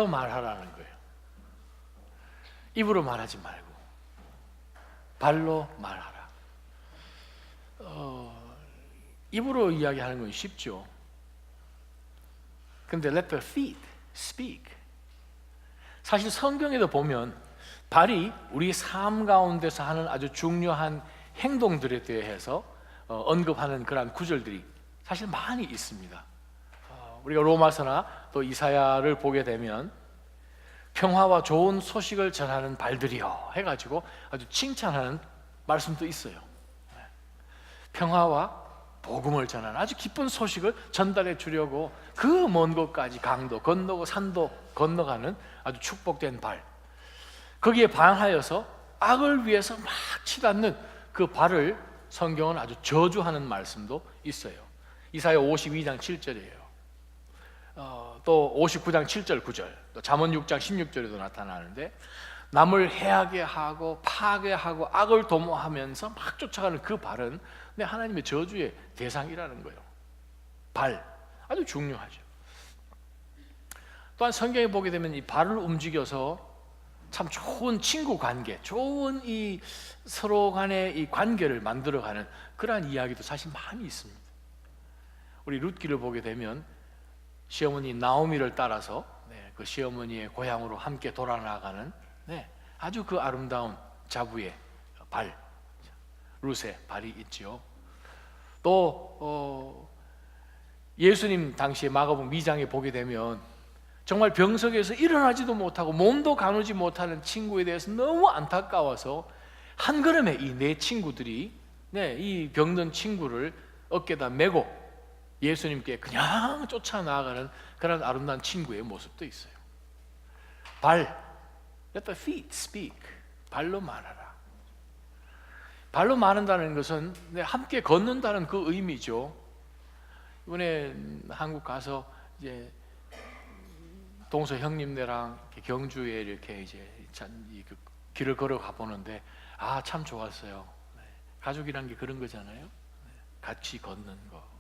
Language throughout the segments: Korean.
말하라는 거예요. 입으로 말하지 말고 발로 말하라. 입으로 이야기하는 건 쉽죠. 근데 let the feet speak. 사실 성경에도 보면 발이 우리 삶 가운데서 하는 아주 중요한 행동들에 대해서 언급하는 그러한 구절들이 사실 많이 있습니다. 우리가 로마서나 또 이사야를 보게 되면 평화와 좋은 소식을 전하는 발들이요 해가지고 아주 칭찬하는 말씀도 있어요. 평화와 복음을 전하는 아주 기쁜 소식을 전달해 주려고 그 먼 곳까지 강도 건너고 산도 건너가는 아주 축복된 발, 거기에 반하여서 악을 위해서 막 치닫는 그 발을 성경은 아주 저주하는 말씀도 있어요. 이사야 52장 7절이에요. 또 59장 7절 9절, 또 잠언 6장 16절에도 나타나는데 남을 해하게 하고 파괴하고 악을 도모하면서 막 쫓아가는 그 발은 하나님의 저주의 대상이라는 거예요. 발, 아주 중요하죠. 또한 성경에 보게 되면 이 발을 움직여서 참 좋은 친구 관계, 좋은 이 서로 간의 이 관계를 만들어가는 그러한 이야기도 사실 많이 있습니다. 우리 룻기를 보게 되면 시어머니 나오미를 따라서 그 시어머니의 고향으로 함께 돌아나가는 아주 그 아름다운 자부의 발, 룻의 발이 있죠. 또 예수님 당시에 마가복음 2장에 보게 되면 정말 병석에서 일어나지도 못하고 몸도 가누지 못하는 친구에 대해서 너무 안타까워서 한 걸음에 이 네 친구들이 이 병든 친구를 어깨에다 메고 예수님께 그냥 쫓아나가는 그런 아름다운 친구의 모습도 있어요. 발, let the feet speak. 발로 말하라. 발로 말한다는 것은 함께 걷는다는 그 의미죠. 이번에 한국 가서 이제 동서 형님네랑 경주에 이렇게 이제 길을 걸어가 보는데 참 좋았어요. 가족이란 게 그런 거잖아요. 같이 걷는 거.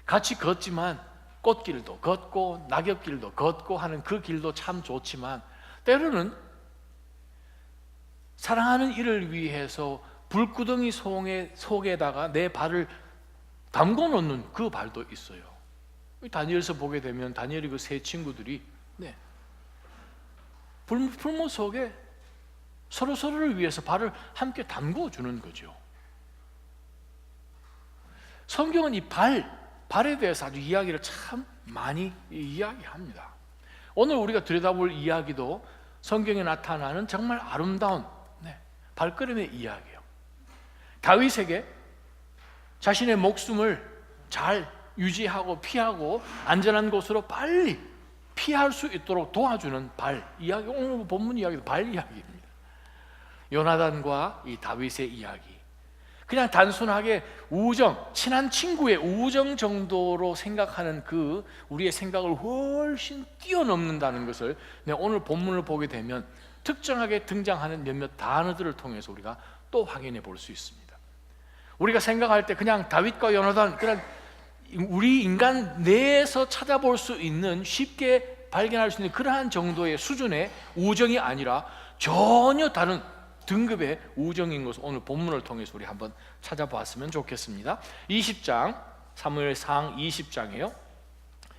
같이 걷지만 꽃길도 걷고 낙엽길도 걷고 하는 그 길도 참 좋지만 때로는 사랑하는 이를 위해서 불구덩이 속에다가 내 발을 담궈 놓는 그 발도 있어요. 다니엘서 보게 되면 다니엘이 그 세 친구들이 풀무 속에 서로를 위해서 발을 함께 담궈 주는 거죠. 성경은 이 발에 대해서 아주 이야기를 참 많이 이야기합니다. 오늘 우리가 들여다볼 이야기도 성경에 나타나는 정말 아름다운 발걸음의 이야기예요. 다윗에게 자신의 목숨을 잘 유지하고 피하고 안전한 곳으로 빨리 피할 수 있도록 도와주는 발 이야기, 오늘 본문 이야기도 발 이야기입니다. 요나단과 이 다윗의 이야기, 그냥 단순하게 우정, 친한 친구의 우정 정도로 생각하는 그 우리의 생각을 훨씬 뛰어넘는다는 것을 오늘 본문을 보게 되면 특정하게 등장하는 몇몇 단어들을 통해서 우리가 또 확인해 볼 수 있습니다. 우리가 생각할 때 그냥 다윗과 요나단, 그냥 우리 인간 내에서 찾아볼 수 있는, 쉽게 발견할 수 있는 그러한 정도의 수준의 우정이 아니라 전혀 다른 등급의 우정인 것을 오늘 본문을 통해서 우리 한번 찾아봤으면 좋겠습니다. 20장, 사무엘상 20장이에요.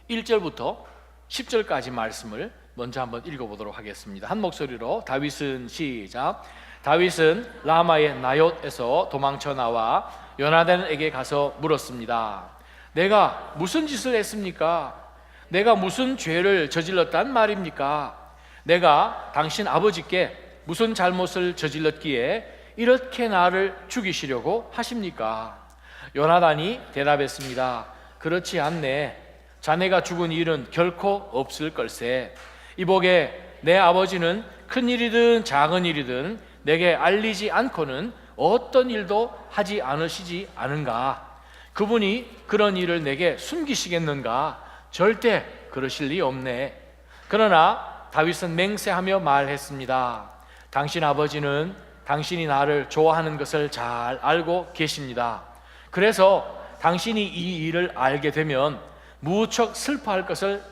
1절부터 10절까지 말씀을 먼저 한번 읽어보도록 하겠습니다. 한 목소리로 다윗은 시작. 다윗은 라마의 나옳에서 도망쳐 나와 요나단에게 가서 물었습니다. 내가 무슨 짓을 했습니까? 내가 무슨 죄를 저질렀단 말입니까? 내가 당신 아버지께 무슨 잘못을 저질렀기에 이렇게 나를 죽이시려고 하십니까? 요나단이 대답했습니다. 그렇지 않네. 자네가 죽은 일은 결코 없을 걸세. 이보게, 내 아버지는 큰 일이든 작은 일이든 내게 알리지 않고는 어떤 일도 하지 않으시지 않은가? 그분이 그런 일을 내게 숨기시겠는가? 절대 그러실 리 없네. 그러나 다윗은 맹세하며 말했습니다. 당신 아버지는 당신이 나를 좋아하는 것을 잘 알고 계십니다. 그래서 당신이 이 일을 알게 되면 무척 슬퍼할 것을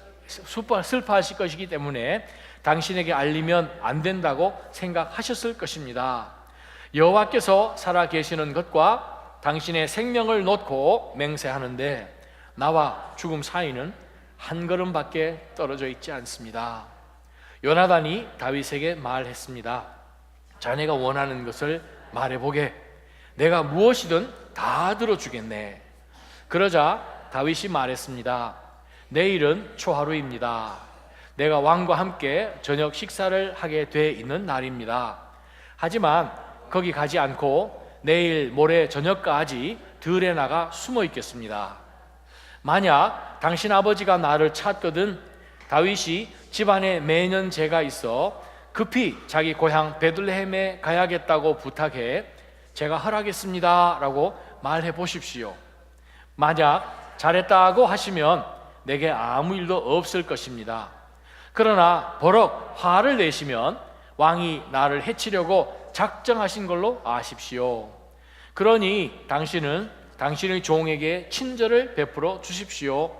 슬퍼하실 것이기 때문에 당신에게 알리면 안 된다고 생각하셨을 것입니다. 여호와께서 살아 계시는 것과 당신의 생명을 놓고 맹세하는데 나와 죽음 사이는 한 걸음밖에 떨어져 있지 않습니다. 요나단이 다윗에게 말했습니다. 자네가 원하는 것을 말해보게. 내가 무엇이든 다 들어주겠네. 그러자 다윗이 말했습니다. 내일은 초하루입니다. 내가 왕과 함께 저녁 식사를 하게 돼 있는 날입니다. 하지만 거기 가지 않고 내일 모레 저녁까지 들에 나가 숨어 있겠습니다. 만약 당신 아버지가 나를 찾거든 다윗이 집안에 매년 제가 있어 급히 자기 고향 베들레헴에 가야겠다고 부탁해 제가 허락했습니다 라고 말해 보십시오. 만약 잘했다고 하시면 내게 아무 일도 없을 것입니다. 그러나 버럭 화를 내시면 왕이 나를 해치려고 작정하신 걸로 아십시오. 그러니 당신은 당신의 종에게 친절을 베풀어 주십시오.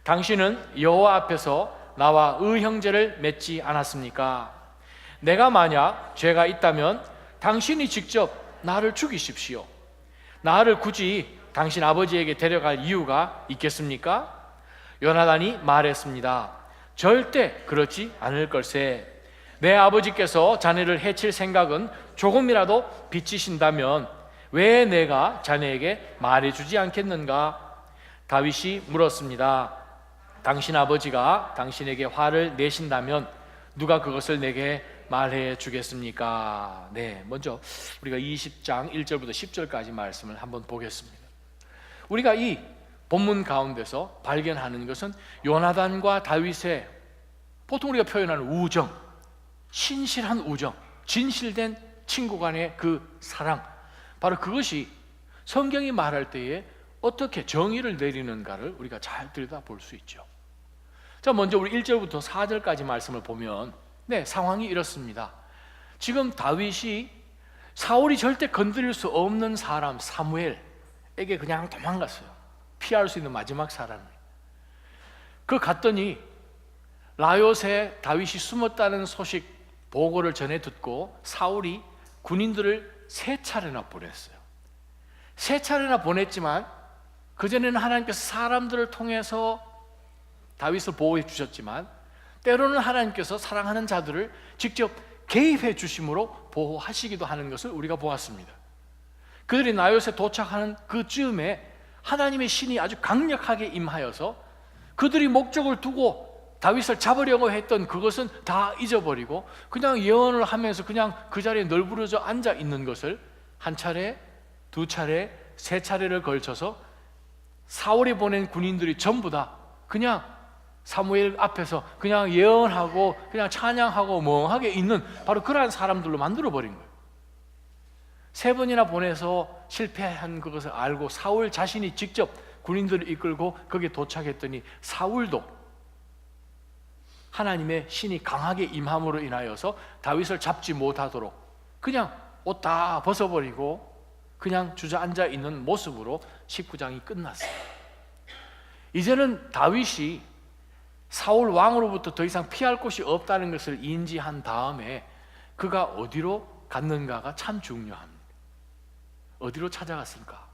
당신은 여호와 앞에서 나와 의형제를 맺지 않았습니까? 내가 만약 죄가 있다면 당신이 직접 나를 죽이십시오. 나를 굳이 당신 아버지에게 데려갈 이유가 있겠습니까? 요나단이 말했습니다. 절대 그렇지 않을 걸세. 내 아버지께서 자네를 해칠 생각은 조금이라도 비치신다면 왜 내가 자네에게 말해주지 않겠는가? 다윗이 물었습니다. 당신 아버지가 당신에게 화를 내신다면 누가 그것을 내게 말해 주겠습니까? 네, 먼저 우리가 20장 1절부터 10절까지 말씀을 한번 보겠습니다. 우리가 이 본문 가운데서 발견하는 것은 요나단과 다윗의 보통 우리가 표현하는 우정, 신실한 우정, 진실된 친구 간의 그 사랑, 바로 그것이 성경이 말할 때에 어떻게 정의를 내리는가를 우리가 잘 들여다볼 수 있죠. 자, 먼저 우리 1절부터 4절까지 말씀을 보면 상황이 이렇습니다. 지금 다윗이 사울이 절대 건드릴 수 없는 사람 사무엘에게 그냥 도망갔어요. 피할 수 있는 마지막 사람. 그 갔더니 라요스에 다윗이 숨었다는 소식 보고를 전해 듣고 사울이 군인들을 3차례나 보냈어요. 3차례나 보냈지만 그전에는 하나님께서 사람들을 통해서 다윗을 보호해 주셨지만 때로는 하나님께서 사랑하는 자들을 직접 개입해 주심으로 보호하시기도 하는 것을 우리가 보았습니다. 그들이 나요스에 도착하는 그 즈음에 하나님의 신이 아주 강력하게 임하여서 그들이 목적을 두고 다윗을 잡으려고 했던 그것은 다 잊어버리고 그냥 예언을 하면서 그냥 그 자리에 널브러져 앉아 있는 것을 한 차례, 2차례, 3차례를 걸쳐서 사울이 보낸 군인들이 전부 다 그냥 사무엘 앞에서 그냥 예언하고 그냥 찬양하고 멍하게 있는 바로 그러한 사람들로 만들어버린 거예요. 3번이나 보내서 실패한 그것을 알고 사울 자신이 직접 군인들을 이끌고 거기에 도착했더니 사울도 하나님의 신이 강하게 임함으로 인하여서 다윗을 잡지 못하도록 그냥 옷 다 벗어버리고 그냥 주저앉아 있는 모습으로 19장이 끝났어요. 이제는 다윗이 사울 왕으로부터 더 이상 피할 곳이 없다는 것을 인지한 다음에 그가 어디로 갔는가가 참 중요합니다. 어디로 찾아갔을까?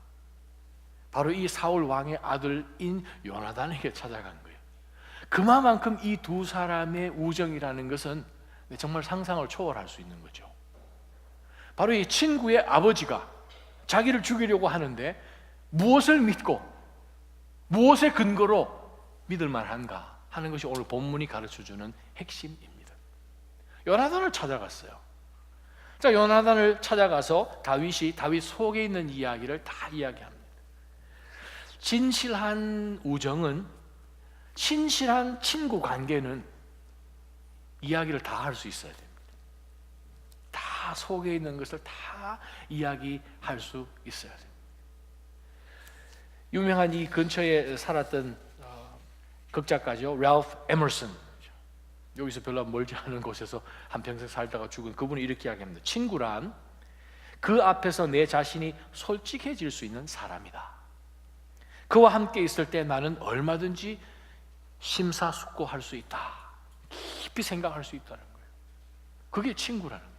바로 이 사울 왕의 아들인 요나단에게 찾아간 거예요. 그만큼 이 두 사람의 우정이라는 것은 정말 상상을 초월할 수 있는 거죠. 바로 이 친구의 아버지가 자기를 죽이려고 하는데 무엇을 믿고 무엇의 근거로 믿을 만한가 하는 것이 오늘 본문이 가르쳐주는 핵심입니다. 요나단을 찾아갔어요. 자, 요나단을 찾아가서 다윗이 다윗 속에 있는 이야기를 다 이야기합니다. 진실한 우정은, 신실한 친구 관계는 이야기를 다 할 수 있어야 됩니다. 다 속에 있는 것을 다 이야기할 수 있어야 됩니다. 유명한 이 근처에 살았던 극작가죠. 랄프 에머슨. 여기서 별로 멀지 않은 곳에서 한평생 살다가 죽은 그분이 이렇게 이야기합니다. 친구란 그 앞에서 내 자신이 솔직해질 수 있는 사람이다. 그와 함께 있을 때 나는 얼마든지 심사숙고할 수 있다, 깊이 생각할 수 있다는 거예요. 그게 친구라는 거예요.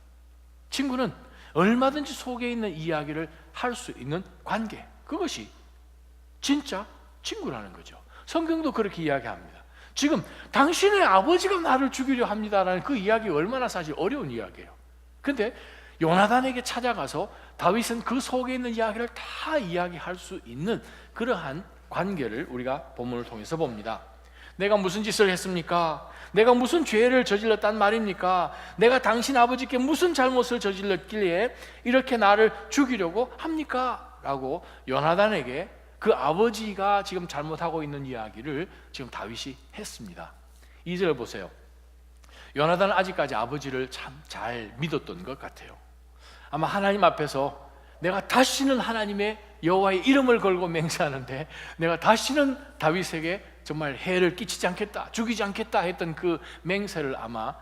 친구는 얼마든지 속에 있는 이야기를 할 수 있는 관계, 그것이 진짜 친구라는 거죠. 성경도 그렇게 이야기합니다. 지금 당신의 아버지가 나를 죽이려 합니다라는 그 이야기 얼마나 사실 어려운 이야기예요. 근데 요나단에게 찾아가서 다윗은 그 속에 있는 이야기를 다 이야기할 수 있는 그러한 관계를 우리가 본문을 통해서 봅니다. 내가 무슨 짓을 했습니까? 내가 무슨 죄를 저질렀단 말입니까? 내가 당신 아버지께 무슨 잘못을 저질렀길래 이렇게 나를 죽이려고 합니까? 라고 요나단에게 그 아버지가 지금 잘못하고 있는 이야기를 지금 다윗이 했습니다. 2절 보세요. 요나단은 아직까지 아버지를 참 잘 믿었던 것 같아요. 아마 하나님 앞에서 내가 다시는 하나님의 여호와의 이름을 걸고 맹세하는데 내가 다시는 다윗에게 정말 해를 끼치지 않겠다, 죽이지 않겠다 했던 그 맹세를 아마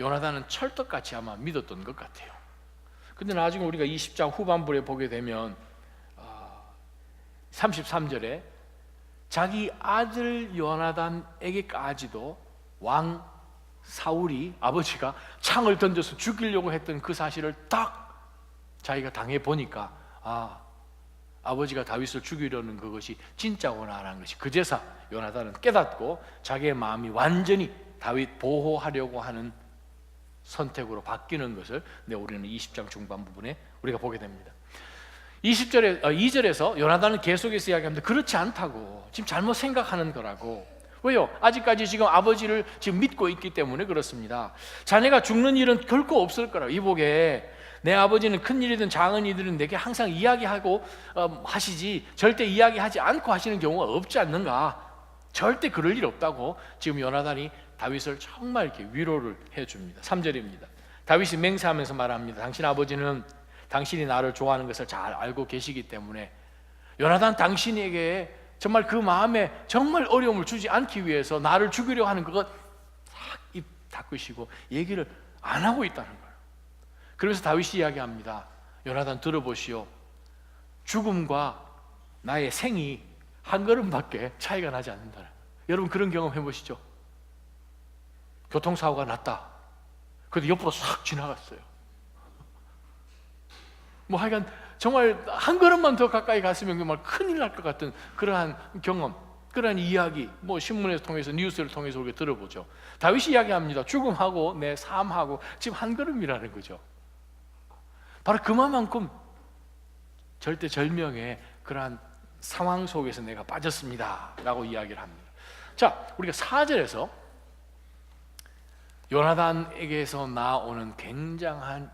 요나단은 철떡같이 아마 믿었던 것 같아요. 근데 나중에 우리가 20장 후반부에 보게 되면 33절에 자기 아들 요나단에게까지도 왕 사울이 아버지가 창을 던져서 죽이려고 했던 그 사실을 딱 자기가 당해 보니까 아버지가 다윗을 죽이려는 그것이 진짜구나라는 것이 그제서 요나단은 깨닫고 자기의 마음이 완전히 다윗 보호하려고 하는 선택으로 바뀌는 것을 우리는 20장 중반 부분에 우리가 보게 됩니다. 2절에서 요나단은 계속해서 이야기합니다. 그렇지 않다고, 지금 잘못 생각하는 거라고. 왜요? 아직까지 지금 아버지를 지금 믿고 있기 때문에 그렇습니다. 자네가 죽는 일은 결코 없을 거라고. 이보게 내 아버지는 큰 일이든 작은 일이든 내게 항상 이야기하고 하시지 절대 이야기하지 않고 하시는 경우가 없지 않는가. 절대 그럴 일 없다고 지금 요나단이 다윗을 정말 이렇게 위로를 해줍니다. 3절입니다. 다윗이 맹세하면서 말합니다. 당신 아버지는 당신이 나를 좋아하는 것을 잘 알고 계시기 때문에 요나단 당신에게 정말 그 마음에 정말 어려움을 주지 않기 위해서 나를 죽이려 하는 그것 싹 입 닫으시고 얘기를 안 하고 있다는 거예요. 그래서 다윗이 이야기합니다. 요나단 들어보시오. 죽음과 나의 생이 한 걸음밖에 차이가 나지 않는다. 여러분 그런 경험 해보시죠. 교통사고가 났다. 근데 옆으로 싹 지나갔어요. 뭐 하여간 정말 한 걸음만 더 가까이 갔으면 정말 큰일 날 것 같은 그러한 경험, 그러한 이야기, 뭐 신문에서 통해서 뉴스를 통해서 우리가 들어보죠. 다윗이 이야기합니다. 죽음하고 내 삶하고 지금 한 걸음이라는 거죠. 바로 그만큼 절대절명의 그러한 상황 속에서 내가 빠졌습니다 라고 이야기를 합니다. 자, 우리가 4절에서 요나단에게서 나오는 굉장한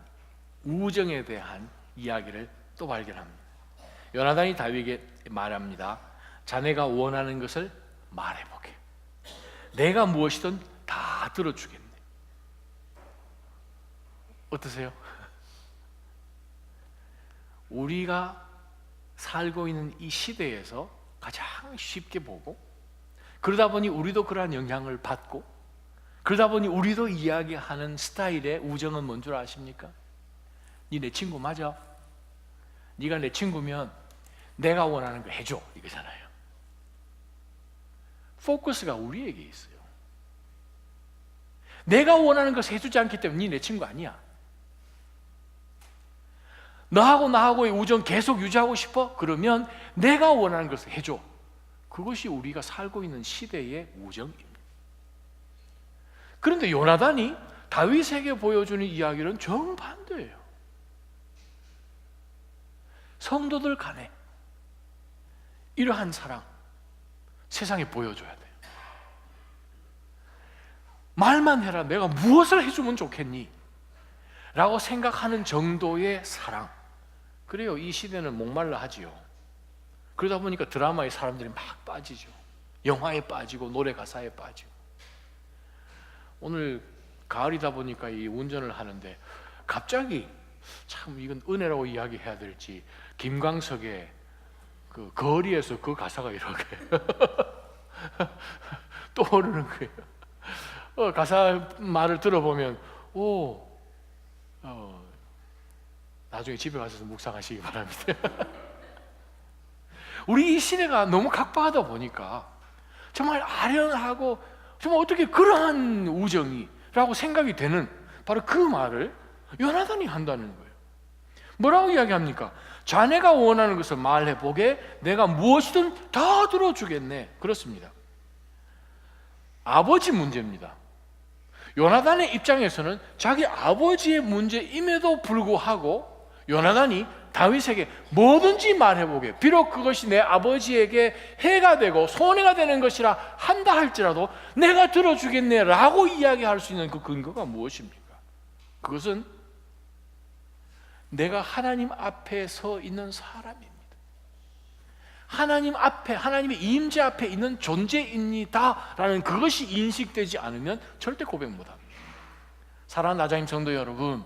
우정에 대한 이야기를 또 발견합니다. 요나단이 다윗에게 말합니다. 자네가 원하는 것을 말해보게. 내가 무엇이든 다 들어주겠네. 어떠세요? 우리가 살고 있는 이 시대에서 가장 쉽게 보고, 그러다 보니 우리도 그러한 영향을 받고, 그러다 보니 우리도 이야기하는 스타일의 우정은 뭔 줄 아십니까? 니 내 친구 맞아? 네가 내 친구면 내가 원하는 거 해줘, 이거잖아요. 포커스가 우리에게 있어요. 내가 원하는 것을 해주지 않기 때문에 네 내 친구 아니야. 나하고의 우정 계속 유지하고 싶어? 그러면 내가 원하는 것을 해줘. 그것이 우리가 살고 있는 시대의 우정입니다. 그런데 요나단이 다윗에게 보여주는 이야기는 정반대예요. 성도들 간에 이러한 사랑 세상에 보여줘야 돼요. 말만 해라. 내가 무엇을 해주면 좋겠니? 라고 생각하는 정도의 사랑. 그래요. 이 시대는 목말라 하지요. 그러다 보니까 드라마에 사람들이 막 빠지죠. 영화에 빠지고 노래 가사에 빠지고. 오늘 가을이다 보니까 이 운전을 하는데 갑자기 참 이건 은혜라고 이야기해야 될지 김광석의 그 거리에서 그 가사가 이렇게 떠오르는 거예요. 가사 말을 들어보면 나중에 집에 가셔서 묵상하시기 바랍니다. 우리 이 시대가 너무 각박하다 보니까 정말 아련하고 정말 어떻게 그러한 우정이라고 생각이 되는 바로 그 말을 요나단이 한다는 거예요. 뭐라고 이야기합니까? 자네가 원하는 것을 말해보게 내가 무엇이든 다 들어주겠네. 그렇습니다. 아버지 문제입니다. 요나단의 입장에서는 자기 아버지의 문제임에도 불구하고 요나단이 다윗에게 뭐든지 말해보게, 비록 그것이 내 아버지에게 해가 되고 손해가 되는 것이라 한다 할지라도 내가 들어주겠네 라고 이야기할 수 있는 그 근거가 무엇입니까? 그것은 내가 하나님 앞에 서 있는 사람입니다. 하나님 앞에, 하나님의 임재 앞에 있는 존재입니다 라는 그것이 인식되지 않으면 절대 고백 못합니다. 사랑하는 나자님 성도 여러분,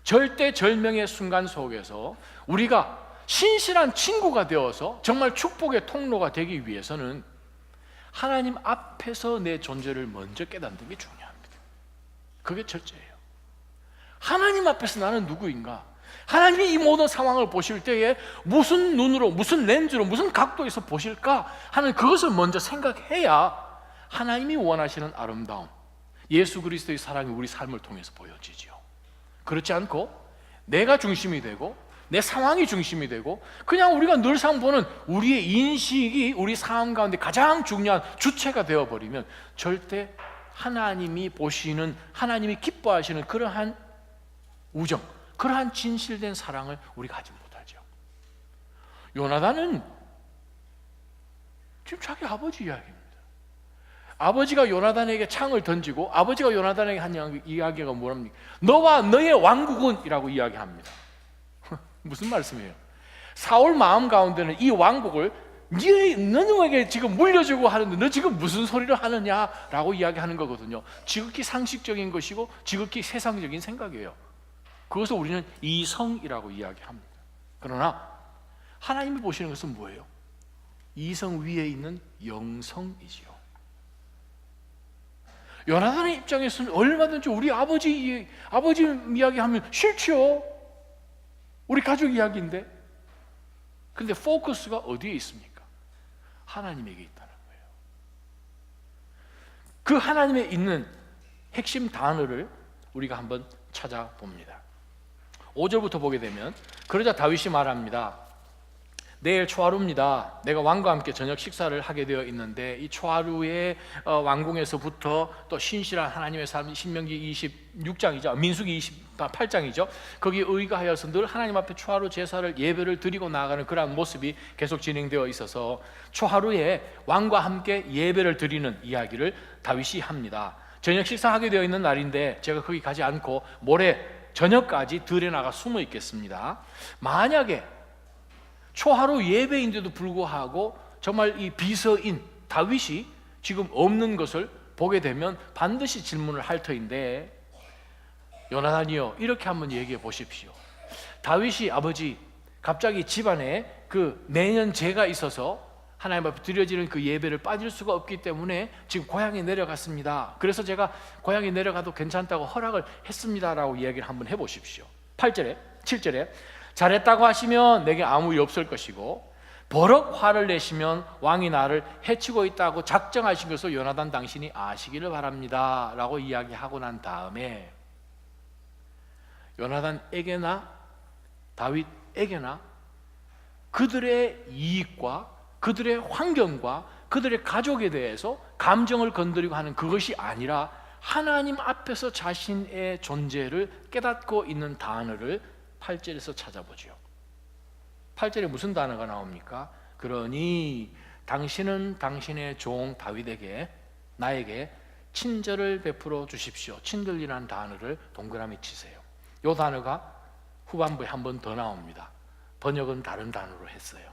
절대절명의 순간 속에서 우리가 신실한 친구가 되어서 정말 축복의 통로가 되기 위해서는 하나님 앞에서 내 존재를 먼저 깨닫는 게 중요합니다. 그게 첫째예요. 하나님 앞에서 나는 누구인가? 하나님이 이 모든 상황을 보실 때에 무슨 눈으로, 무슨 렌즈로, 무슨 각도에서 보실까 하는 그것을 먼저 생각해야 하나님이 원하시는 아름다움, 예수 그리스도의 사랑이 우리 삶을 통해서 보여지죠. 그렇지 않고 내가 중심이 되고 내 상황이 중심이 되고 그냥 우리가 늘상 보는 우리의 인식이 우리 삶 가운데 가장 중요한 주체가 되어버리면 절대 하나님이 보시는, 하나님이 기뻐하시는 그러한 우정, 그러한 진실된 사랑을 우리가 하지 못하죠. 요나단은 지금 자기 아버지 이야기입니다. 아버지가 요나단에게 창을 던지고 아버지가 요나단에게 한 이야기가 뭐랍니까? 너와 너의 왕국은 이라고 이야기합니다. 무슨 말씀이에요? 사울 마음 가운데는 이 왕국을 너에게 지금 물려주고 하는데 너 지금 무슨 소리를 하느냐라고 이야기하는 거거든요. 지극히 상식적인 것이고 지극히 세상적인 생각이에요. 그것을 우리는 이성이라고 이야기합니다. 그러나 하나님이 보시는 것은 뭐예요? 이성 위에 있는 영성이지요. 요나단의 입장에서는 얼마든지 우리 아버지 이야기하면 싫지요. 우리 가족 이야기인데. 그런데 포커스가 어디에 있습니까? 하나님에게 있다는 거예요. 그 하나님에 있는 핵심 단어를 우리가 한번 찾아봅니다. 5절부터 보게 되면 그러자 다윗이 말합니다. 내일 초하루입니다. 내가 왕과 함께 저녁 식사를 하게 되어 있는데 이 초하루의 왕궁에서부터 또 신실한 하나님의 삶, 신명기 26장이죠. 민수기 28장이죠. 거기에 의거하여서 늘 하나님 앞에 초하루 제사를 예배를 드리고 나아가는 그러한 모습이 계속 진행되어 있어서 초하루에 왕과 함께 예배를 드리는 이야기를 다윗이 합니다. 저녁 식사하게 되어 있는 날인데 제가 거기 가지 않고 모레 저녁까지 들에 나가 숨어 있겠습니다. 만약에 초하루 예배인데도 불구하고 정말 이 비서인 다윗이 지금 없는 것을 보게 되면 반드시 질문을 할 터인데, 요나단이요, 이렇게 한번 얘기해 보십시오. 다윗이 아버지 갑자기 집안에 그 내년제가 있어서 하나님 앞에 드려지는 그 예배를 빠질 수가 없기 때문에 지금 고향에 내려갔습니다. 그래서 제가 고향에 내려가도 괜찮다고 허락을 했습니다라고 이야기를 한번 해보십시오. 8절에 7절에 잘했다고 하시면 내게 아무 일 없을 것이고 버럭 화를 내시면 왕이 나를 해치고 있다고 작정하신 것을 요나단 당신이 아시기를 바랍니다 라고 이야기하고 난 다음에 요나단에게나 다윗에게나 그들의 이익과 그들의 환경과 그들의 가족에 대해서 감정을 건드리고 하는 그것이 아니라 하나님 앞에서 자신의 존재를 깨닫고 있는 단어를 8절에서 찾아보죠. 8절에 무슨 단어가 나옵니까? 그러니 당신은 당신의 종 다윗에게 나에게 친절을 베풀어 주십시오. 친절이라는 단어를 동그라미 치세요. 이 단어가 후반부에 한 번 더 나옵니다. 번역은 다른 단어로 했어요.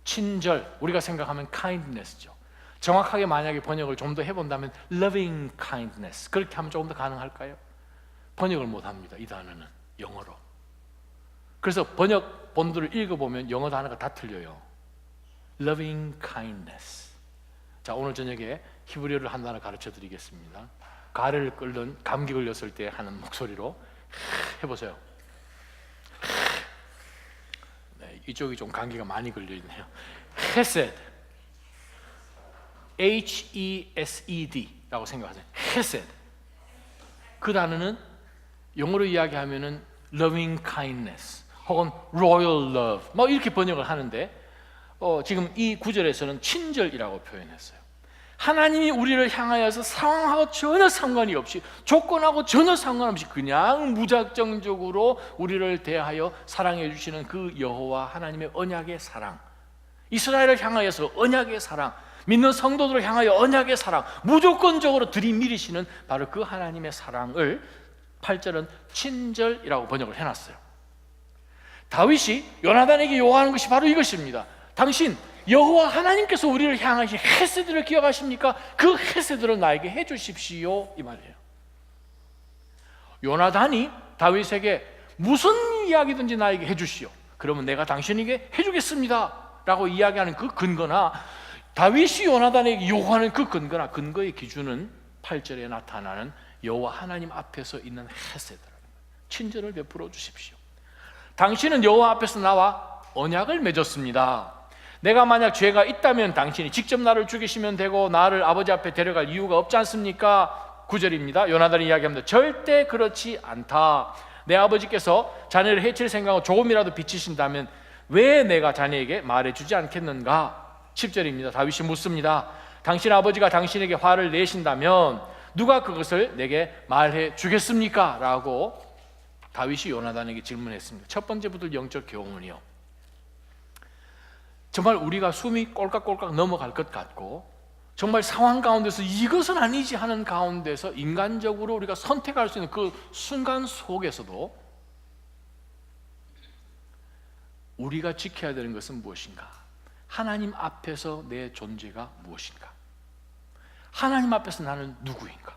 친절, 우리가 생각하면 kindness죠. 정확하게 만약에 번역을 좀 더 해본다면 loving kindness, 그렇게 하면 조금 더 가능할까요? 번역을 못합니다. 이 단어는 영어로. 그래서 번역 본들을 읽어보면 영어 단어가 다 틀려요. loving kindness. 자, 오늘 저녁에 히브리어를 한 단어 가르쳐 드리겠습니다. 가래를 끓는, 감기 걸렸을 때 하는 목소리로 해보세요. 네, 이쪽이 좀 감기가 많이 걸려 있네요. 헤셋. H-E-S-E-D라고 생각하세요. 헤세드. 그 단어는 영어로 이야기하면은 loving kindness 혹은 royal love 뭐 이렇게 번역을 하는데 지금 이 구절에서는 친절이라고 표현했어요. 하나님이 우리를 향하여서 상황하고 전혀 상관이 없이, 조건하고 전혀 상관없이 그냥 무작정적으로 우리를 대하여 사랑해 주시는 그 여호와 하나님의 언약의 사랑, 이스라엘을 향하여서 언약의 사랑, 믿는 성도들을 향하여 언약의 사랑, 무조건적으로 들이밀으시는 바로 그 하나님의 사랑을 8절은 친절이라고 번역을 해놨어요. 다윗이 요나단에게 요구하는 것이 바로 이것입니다. 당신 여호와 하나님께서 우리를 향하신 헤세드를 기억하십니까? 그 헤세드를 나에게 해주십시오, 이 말이에요. 요나단이 다윗에게 무슨 이야기든지 나에게 해주시오, 그러면 내가 당신에게 해주겠습니다 라고 이야기하는 그 근거나, 다윗이 요나단에게 요구하는 그 근거나, 근거의 기준은 8절에 나타나는 여호와 하나님 앞에서 있는 헤세드라는 거예요. 친절을 베풀어 주십시오. 당신은 여호와 앞에서 나와 언약을 맺었습니다. 내가 만약 죄가 있다면 당신이 직접 나를 죽이시면 되고 나를 아버지 앞에 데려갈 이유가 없지 않습니까? 9절입니다. 요나단이 이야기합니다. 절대 그렇지 않다. 내 아버지께서 자네를 해칠 생각을 조금이라도 비치신다면 왜 내가 자네에게 말해주지 않겠는가? 10절입니다. 다윗이 묻습니다. 당신 아버지가 당신에게 화를 내신다면 누가 그것을 내게 말해 주겠습니까? 라고 다윗이 요나단에게 질문했습니다. 첫 번째부터 영적 교훈이요, 정말 우리가 숨이 꼴깍꼴깍 넘어갈 것 같고 정말 상황 가운데서 이것은 아니지 하는 가운데서 인간적으로 우리가 선택할 수 있는 그 순간 속에서도 우리가 지켜야 되는 것은 무엇인가? 하나님 앞에서 내 존재가 무엇인가? 하나님 앞에서 나는 누구인가?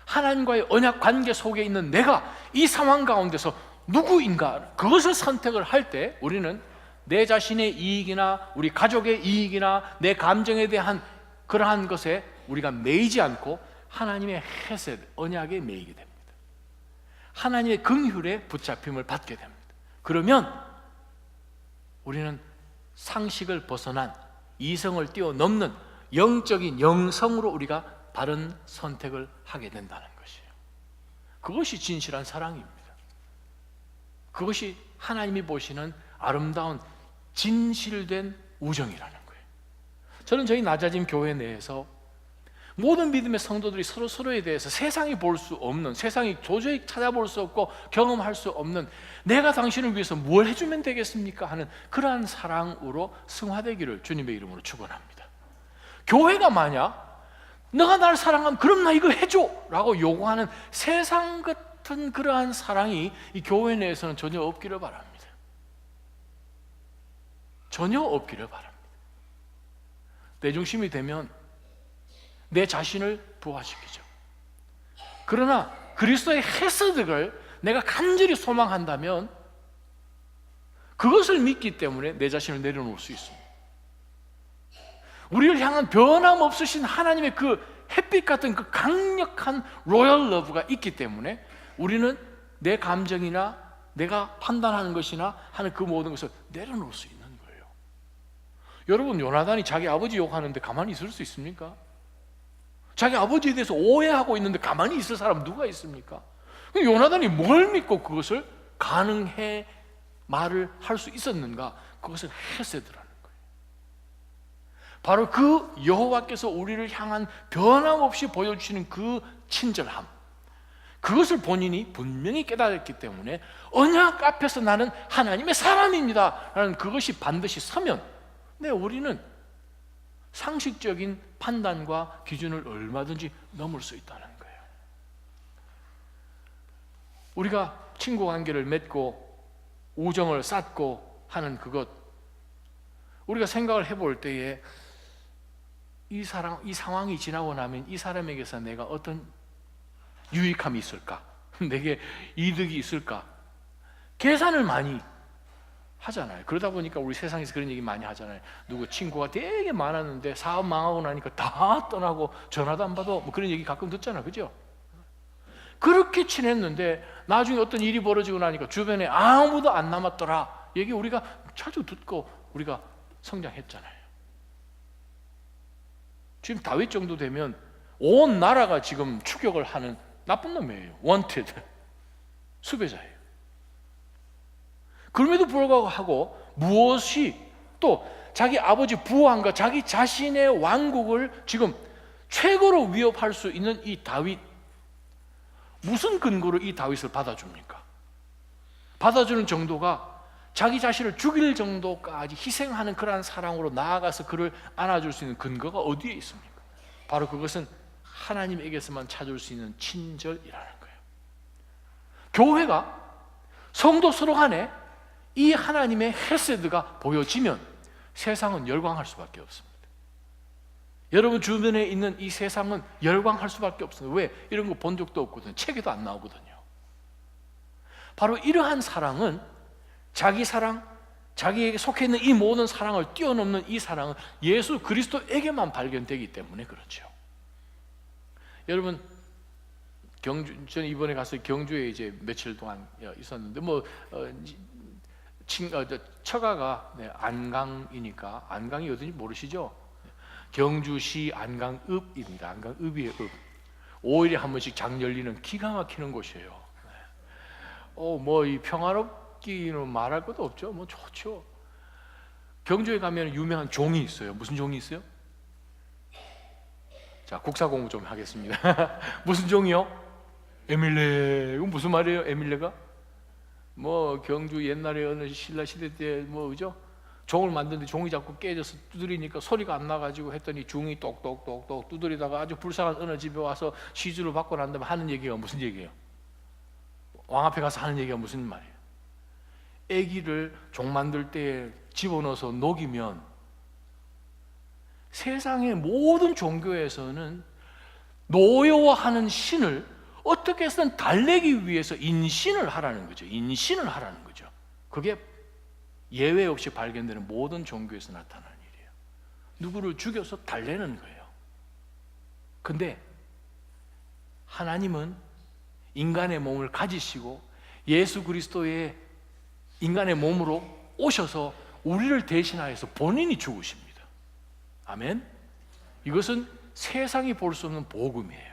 하나님과의 언약 관계 속에 있는 내가 이 상황 가운데서 누구인가? 그것을 선택을 할 때 우리는 내 자신의 이익이나 우리 가족의 이익이나 내 감정에 대한 그러한 것에 우리가 매이지 않고 하나님의 헤세드, 언약에 매이게 됩니다. 하나님의 긍휼에 붙잡힘을 받게 됩니다. 그러면 우리는 상식을 벗어난 이성을 뛰어넘는 영적인 영성으로 우리가 바른 선택을 하게 된다는 것이에요. 그것이 진실한 사랑입니다. 그것이 하나님이 보시는 아름다운 진실된 우정이라는 거예요. 저는 저희 낮아짐 교회 내에서 모든 믿음의 성도들이 서로에 대해서 세상이 볼 수 없는, 세상이 도저히 찾아볼 수 없고 경험할 수 없는, 내가 당신을 위해서 뭘 해주면 되겠습니까? 하는 그러한 사랑으로 승화되기를 주님의 이름으로 축원합니다. 교회가 만약 너가 나를 사랑하면 그럼 나 이거 해줘 라고 요구하는 세상 같은 그러한 사랑이 이 교회 내에서는 전혀 없기를 바랍니다. 전혀 없기를 바랍니다. 내 중심이 되면 내 자신을 부화시키죠. 그러나 그리스도의 헤세드를 내가 간절히 소망한다면 그것을 믿기 때문에 내 자신을 내려놓을 수 있습니다. 우리를 향한 변함없으신 하나님의 그 햇빛 같은 그 강력한 로열 러브가 있기 때문에 우리는 내 감정이나 내가 판단하는 것이나 하는 그 모든 것을 내려놓을 수 있는 거예요. 여러분, 요나단이 자기 아버지 욕하는데 가만히 있을 수 있습니까? 자기 아버지에 대해서 오해하고 있는데 가만히 있을 사람 누가 있습니까? 요나단이 뭘 믿고 그것을 가능해 말을 할 수 있었는가? 그것은 헤세드라는 거예요. 바로 그 여호와께서 우리를 향한 변함없이 보여주시는 그 친절함, 그것을 본인이 분명히 깨달았기 때문에 언약 앞에서 나는 하나님의 사람입니다 라는 그것이 반드시 서면 우리는 상식적인 판단과 기준을 얼마든지 넘을 수 있다는 거예요. 우리가 친구 관계를 맺고 우정을 쌓고 하는 그것, 우리가 생각을 해볼 때에 이 상황이 지나고 나면 이 사람에게서 내가 어떤 유익함이 있을까? 내게 이득이 있을까? 계산을 많이 하잖아요. 그러다 보니까 우리 세상에서 그런 얘기 많이 하잖아요. 누구 친구가 되게 많았는데 사업 망하고 나니까 다 떠나고 전화도 안 받아, 뭐 그런 얘기 가끔 듣잖아요. 그죠? 그렇게 친했는데 나중에 어떤 일이 벌어지고 나니까 주변에 아무도 안 남았더라 얘기 우리가 자주 듣고 우리가 성장했잖아요. 지금 다윗 정도 되면 온 나라가 지금 추격을 하는 나쁜 놈이에요. 원티드, 수배자예요. 그럼에도 불구하고 무엇이 또 자기 아버지 부왕과 자기 자신의 왕국을 지금 최고로 위협할 수 있는 이 다윗, 무슨 근거로 이 다윗을 받아줍니까? 받아주는 정도가 자기 자신을 죽일 정도까지 희생하는 그러한 사랑으로 나아가서 그를 안아줄 수 있는 근거가 어디에 있습니까? 바로 그것은 하나님에게서만 찾을 수 있는 친절이라는 거예요. 교회가 성도 서로 간에 이 하나님의 헤세드가 보여지면 세상은 열광할 수밖에 없습니다. 여러분 주변에 있는 이 세상은 열광할 수밖에 없습니다. 왜? 이런 거 본 적도 없거든요. 책에도 안 나오거든요. 바로 이러한 사랑은 자기 사랑, 자기에게 속해 있는 이 모든 사랑을 뛰어넘는 이 사랑은 예수 그리스도에게만 발견되기 때문에 그렇죠. 여러분, 저는 이번에 가서 경주에 이제 며칠 동안 있었는데 처가가 안강이니까, 안강이 어딘지 모르시죠? 경주시 안강읍입니다. 안강읍이에요. 읍. 5일에 한 번씩 장 열리는 기가 막히는 곳이에요. 이 평화롭기는 말할 것도 없죠. 좋죠. 경주에 가면 유명한 종이 있어요. 무슨 종이 있어요? 자, 국사 공부 좀 하겠습니다. 무슨 종이요? 에밀레. 이건 무슨 말이에요? 에밀레가? 경주 옛날에 어느 신라 시대 때 그죠? 종을 만드는데 종이 자꾸 깨져서 두드리니까 소리가 안 나가지고 했더니 종이 똑똑똑똑 두드리다가 아주 불쌍한 어느 집에 와서 시주를 받고 난 다음에 하는 얘기가 무슨 얘기예요? 왕 앞에 가서 하는 얘기가 무슨 말이에요? 애기를 종 만들 때 집어넣어서 녹이면 세상의 모든 종교에서는 노여워하는 신을 어떻게 해서든 달래기 위해서 인신을 하라는 거죠. 인신을 하라는 거죠. 그게 예외 없이 발견되는 모든 종교에서 나타나는 일이에요. 누구를 죽여서 달래는 거예요. 근데 하나님은 인간의 몸을 가지시고 예수 그리스도의 인간의 몸으로 오셔서 우리를 대신하여서 본인이 죽으십니다. 아멘. 이것은 세상이 볼 수 없는 복음이에요.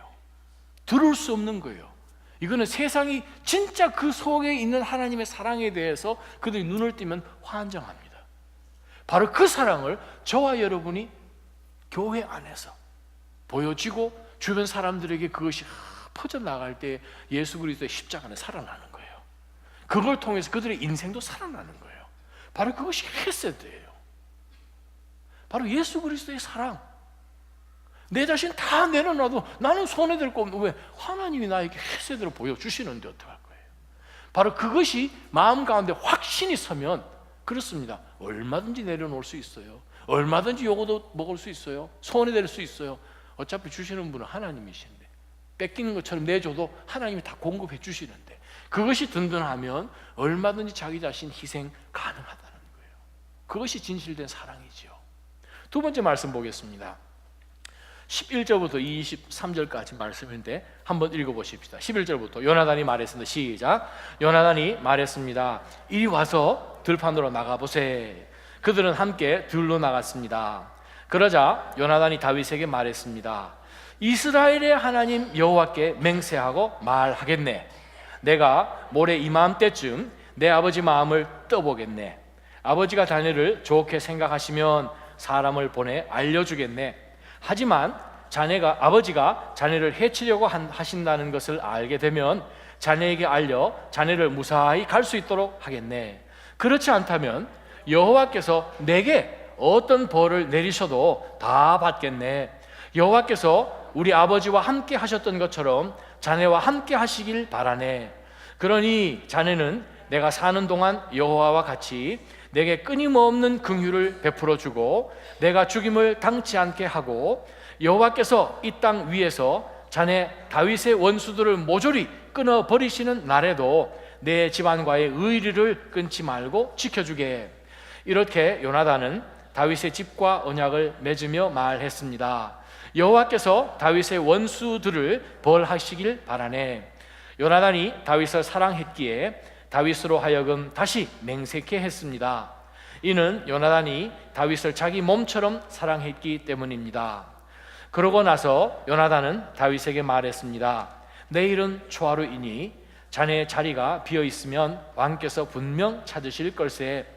들을 수 없는 거예요. 이거는 세상이 진짜 그 속에 있는 하나님의 사랑에 대해서 그들이 눈을 뜨면 환장합니다. 바로 그 사랑을 저와 여러분이 교회 안에서 보여지고 주변 사람들에게 그것이 퍼져나갈 때 예수 그리스도의 십자가는 살아나는 거예요. 그걸 통해서 그들의 인생도 살아나는 거예요. 바로 그것이 헤세드예요. 바로 예수 그리스도의 사랑. 내 자신 다 내려놔도 나는 손해될 거 없는, 왜? 하나님이 나에게 헤세드를 보여주시는데 어떡할 거예요? 바로 그것이 마음 가운데 확신이 서면 그렇습니다. 얼마든지 내려놓을 수 있어요. 얼마든지 요거도 먹을 수 있어요. 손해될 수 있어요. 어차피 주시는 분은 하나님이신데, 뺏기는 것처럼 내줘도 하나님이 다 공급해 주시는데, 그것이 든든하면 얼마든지 자기 자신 희생 가능하다는 거예요. 그것이 진실된 사랑이지요. 두 번째 말씀 보겠습니다. 11절부터 23절까지 말씀인데 한번 읽어보십시다. 11절부터 요나단이 말했습니다. 시작. 요나단이 말했습니다. 이리 와서 들판으로 나가보세. 그들은 함께 들로 나갔습니다. 그러자 요나단이 다윗에게 말했습니다. 이스라엘의 하나님 여호와께 맹세하고 말하겠네. 내가 모레 이맘때쯤 내 아버지 마음을 떠보겠네. 아버지가 자네를 좋게 생각하시면 사람을 보내 알려주겠네. 하지만 아버지가 자네를 해치려고 하신다는 것을 알게 되면 자네에게 알려 자네를 무사히 갈 수 있도록 하겠네. 그렇지 않다면 여호와께서 내게 어떤 벌을 내리셔도 다 받겠네. 여호와께서 우리 아버지와 함께 하셨던 것처럼 자네와 함께 하시길 바라네. 그러니 자네는 내가 사는 동안 여호와와 같이 내게 끊임없는 긍휼을 베풀어 주고 내가 죽임을 당치 않게 하고 여호와께서 이 땅 위에서 자네 다윗의 원수들을 모조리 끊어 버리시는 날에도 내 집안과의 의리를 끊지 말고 지켜주게. 이렇게 요나단은 다윗의 집과 언약을 맺으며 말했습니다. 여호와께서 다윗의 원수들을 벌하시길 바라네. 요나단이 다윗을 사랑했기에 다윗으로 하여금 다시 맹세케 했습니다. 이는 요나단이 다윗을 자기 몸처럼 사랑했기 때문입니다. 그러고 나서 요나단은 다윗에게 말했습니다. 내일은 초하루이니 자네의 자리가 비어 있으면 왕께서 분명 찾으실 걸세.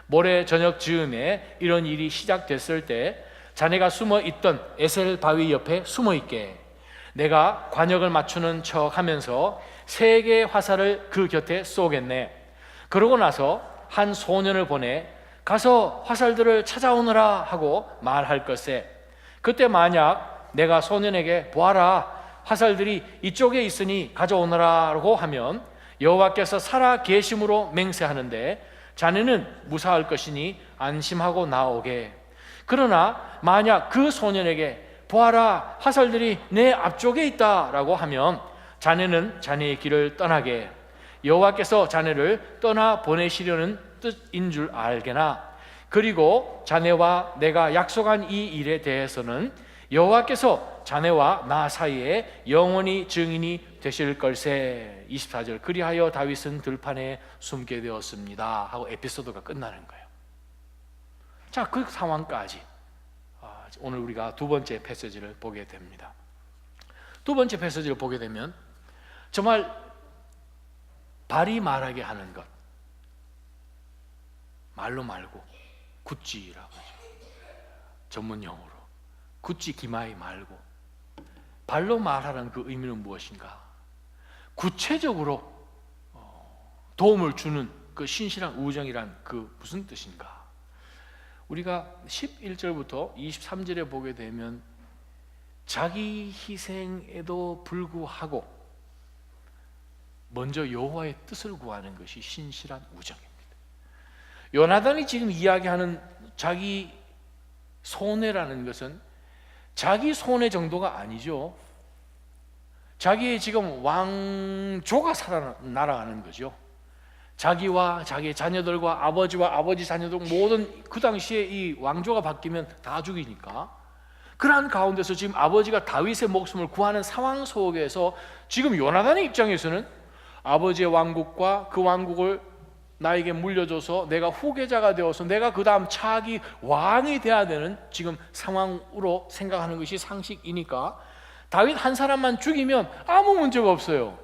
모레 저녁 즈음에 이런 일이 시작됐을 때 자네가 숨어 있던 에셀 바위 옆에 숨어 있게. 내가 관역을 맞추는 척 하면서 3개의 화살을 그 곁에 쏘겠네. 그러고 나서 한 소년을 보내 가서 화살들을 찾아오너라 하고 말할 것에, 그때 만약 내가 소년에게 보아라, 화살들이 이쪽에 있으니 가져오너라고 하면 여호와께서 살아 계심으로 맹세하는데 자네는 무사할 것이니 안심하고 나오게. 그러나 만약 그 소년에게 보아라, 화살들이 내 앞쪽에 있다라고 하면 자네는 자네의 길을 떠나게. 여호와께서 자네를 떠나 보내시려는 뜻인 줄 알게나. 그리고 자네와 내가 약속한 이 일에 대해서는 여호와께서 자네와 나 사이에 영원히 증인이 되실 걸세. 24절, 그리하여 다윗은 들판에 숨게 되었습니다 하고 에피소드가 끝나는 거예요. 자, 그 상황까지 오늘 우리가 두 번째 패시지를 보게 됩니다. 두 번째 패시지를 보게 되면 정말 발이 말하게 하는 것, 말로 말고 굿지라고 하죠. 전문 용어로 굿지 기마이 말고 발로 말하는 그 의미는 무엇인가? 구체적으로 도움을 주는 그 신실한 우정이란 그 무슨 뜻인가? 우리가 11절부터 23절에 보게 되면 자기 희생에도 불구하고 먼저 여호와의 뜻을 구하는 것이 신실한 우정입니다. 요나단이 지금 이야기하는 자기 손해라는 것은 자기 손해 정도가 아니죠. 자기의 지금 왕조가 날아가는 거죠. 자기와 자기의 자녀들과 아버지와 아버지 자녀들 모든 그 당시에 이 왕조가 바뀌면 다 죽이니까 그러한 가운데서 지금 아버지가 다윗의 목숨을 구하는 상황 속에서 지금 요나단의 입장에서는 아버지의 왕국과 그 왕국을 나에게 물려줘서 내가 후계자가 되어서 내가 그 다음 차기 왕이 돼야 되는 지금 상황으로 생각하는 것이 상식이니까 다윗 한 사람만 죽이면 아무 문제가 없어요.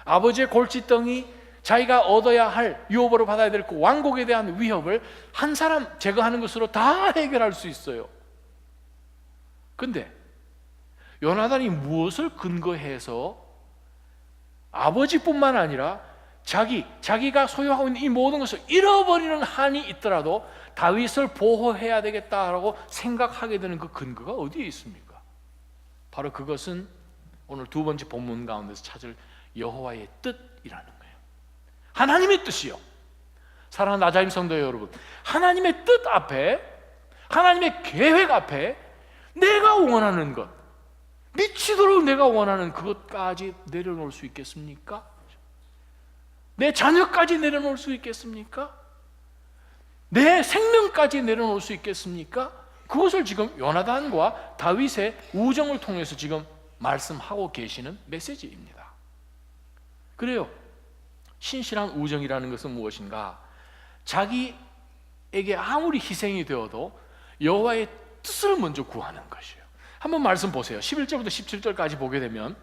아버지의 골칫덩이, 자기가 얻어야 할 유업으로 받아야 될 그 왕국에 대한 위협을 한 사람 제거하는 것으로 다 해결할 수 있어요. 근데 요나단이 무엇을 근거해서 아버지뿐만 아니라 자기가 소유하고 있는 이 모든 것을 잃어버리는 한이 있더라도 다윗을 보호해야 되겠다라고 생각하게 되는 그 근거가 어디에 있습니까? 바로 그것은 오늘 두 번째 본문 가운데서 찾을 여호와의 뜻이라는 거예요. 하나님의 뜻이요. 사랑하는 나자임 성도 여러분, 하나님의 뜻 앞에, 하나님의 계획 앞에 내가 원하는 것, 미치도록 내가 원하는 그것까지 내려놓을 수 있겠습니까? 내 자녀까지 내려놓을 수 있겠습니까? 내 생명까지 내려놓을 수 있겠습니까? 그것을 지금 요나단과 다윗의 우정을 통해서 지금 말씀하고 계시는 메시지입니다. 그래요. 신실한 우정이라는 것은 무엇인가? 자기에게 아무리 희생이 되어도 여호와의 뜻을 먼저 구하는 것이에요. 한번 말씀 보세요. 11절부터 17절까지 보게 되면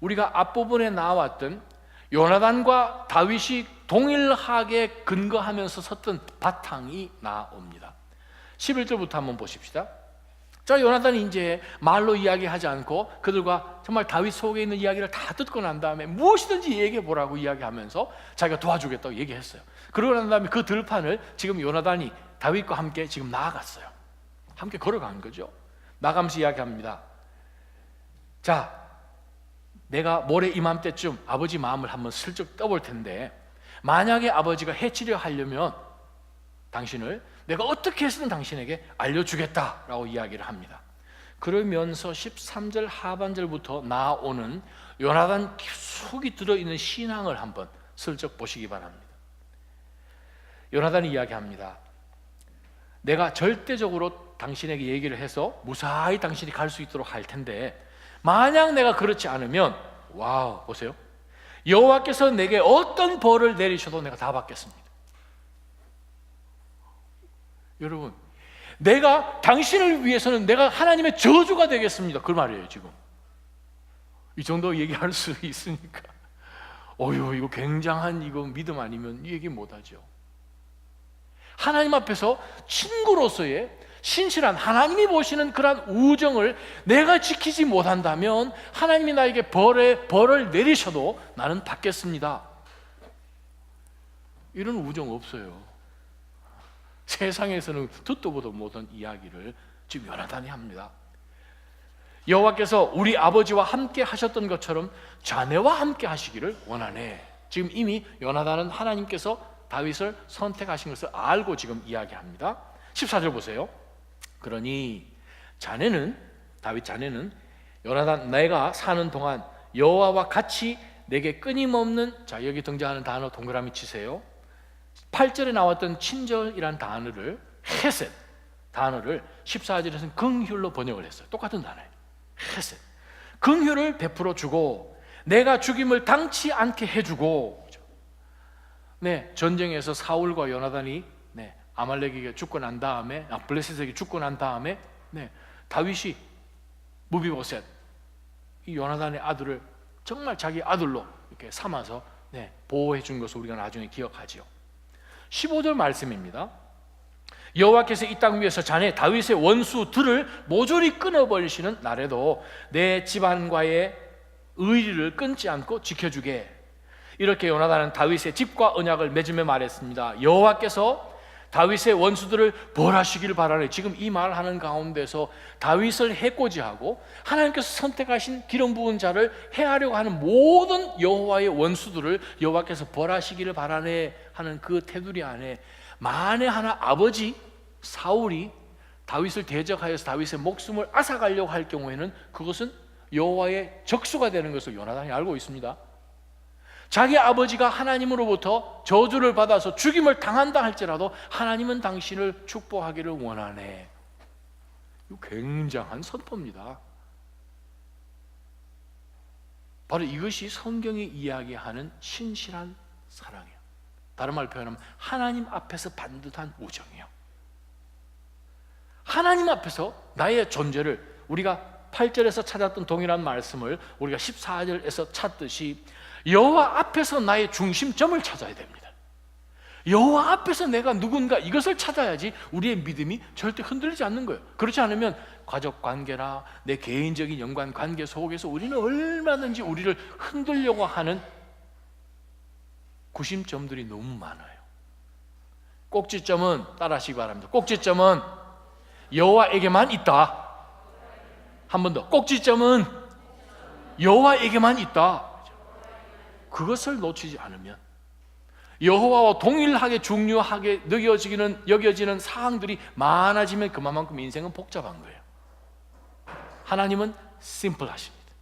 우리가 앞부분에 나왔던 요나단과 다윗이 동일하게 근거하면서 섰던 바탕이 나옵니다. 11절부터 한번 보십시다. 자, 요나단이 이제 말로 이야기하지 않고 그들과 정말 다윗 속에 있는 이야기를 다 듣고 난 다음에 무엇이든지 얘기해 보라고 이야기하면서 자기가 도와주겠다고 얘기했어요. 그러고 난 다음에 그 들판을 지금 요나단이 다윗과 함께 지금 나아갔어요. 함께 걸어간 거죠. 나가면서 이야기합니다. 자, 내가 모레 이맘때쯤 아버지 마음을 한번 슬쩍 떠볼 텐데 만약에 아버지가 해치려 하려면 당신을 내가 어떻게 해서든 당신에게 알려주겠다라고 이야기를 합니다. 그러면서 13절 하반절부터 나오는 요나단 깊숙이 들어있는 신앙을 한번 슬쩍 보시기 바랍니다. 요나단이 이야기합니다. 내가 절대적으로 당신에게 얘기를 해서 무사히 당신이 갈 수 있도록 할 텐데 만약 내가 그렇지 않으면 와우, 보세요. 여호와께서 내게 어떤 벌을 내리셔도 내가 다 받겠습니다. 여러분, 내가 당신을 위해서는 내가 하나님의 저주가 되겠습니다. 그 말이에요. 지금 이 정도 얘기할 수 있으니까 어휴, 이거 굉장한 이거 믿음 아니면 이 얘기 못하죠. 하나님 앞에서 친구로서의 신실한 하나님이 보시는 그러한 우정을 내가 지키지 못한다면 하나님이 나에게 벌을 내리셔도 나는 받겠습니다. 이런 우정 없어요. 세상에서는 듣도 보도 못한 이야기를 지금 요나단이 합니다. 여호와께서 우리 아버지와 함께 하셨던 것처럼 자네와 함께 하시기를 원하네. 지금 이미 요나단은 하나님께서 다윗을 선택하신 것을 알고 지금 이야기합니다. 14절 보세요. 그러니 자네는, 다윗 자네는 요나단 내가 사는 동안 여호와와 같이 내게 끊임없는, 자 여기 등장하는 단어 동그라미 치세요. 8절에 나왔던 친절이란 단어를, 헤셋 단어를 14절에서는 긍휼로 번역을 했어요. 똑같은 단어예요. 헤셋, 긍휼을 베풀어 주고 내가 죽임을 당치 않게 해주고. 네, 전쟁에서 사울과 요나단이 아말렉에게 죽고 난 다음에, 블레셋에게 죽고 난 다음에 다윗이 무비보셋, 이 요나단의 아들을 정말 자기 아들로 이렇게 삼아서 보호해 준 것을 우리가 나중에 기억하지요. 15절 말씀입니다. 여호와께서 이 땅 위에서 자네 다윗의 원수들을 모조리 끊어버리시는 날에도 내 집안과의 의리를 끊지 않고 지켜주게. 이렇게 요나단은 다윗의 집과 언약을 맺으며 말했습니다. 여호와께서 다윗의 원수들을 벌하시기를 바라네. 지금 이 말하는 가운데서 다윗을 해코지하고 하나님께서 선택하신 기름 부은 자를 해하려고 하는 모든 여호와의 원수들을 여호와께서 벌하시기를 바라네 하는 그 테두리 안에, 만에 하나 아버지 사울이 다윗을 대적하여서 다윗의 목숨을 앗아가려고 할 경우에는 그것은 여호와의 적수가 되는 것을 요나단이 알고 있습니다. 자기 아버지가 하나님으로부터 저주를 받아서 죽임을 당한다 할지라도 하나님은 당신을 축복하기를 원하네. 이거 굉장한 선포입니다. 바로 이것이 성경이 이야기하는 신실한 사랑이에요. 다른 말로 표현하면 하나님 앞에서 반듯한 우정이에요. 하나님 앞에서 나의 존재를, 우리가 8절에서 찾았던 동일한 말씀을 우리가 14절에서 찾듯이 여호와 앞에서 나의 중심점을 찾아야 됩니다. 여호와 앞에서 내가 누군가, 이것을 찾아야지 우리의 믿음이 절대 흔들리지 않는 거예요. 그렇지 않으면 가족 관계나 내 개인적인 연관 관계 속에서 우리는 얼마든지 우리를 흔들려고 하는 구심점들이 너무 많아요. 꼭지점은 따라하시기 바랍니다. 꼭지점은 여호와에게만 있다. 한 번 더, 꼭지점은 여호와에게만 있다. 그것을 놓치지 않으면 여호와와 동일하게 중요하게 여겨지는 사항들이 많아지면 그만큼 인생은 복잡한 거예요. 하나님은 심플하십니다.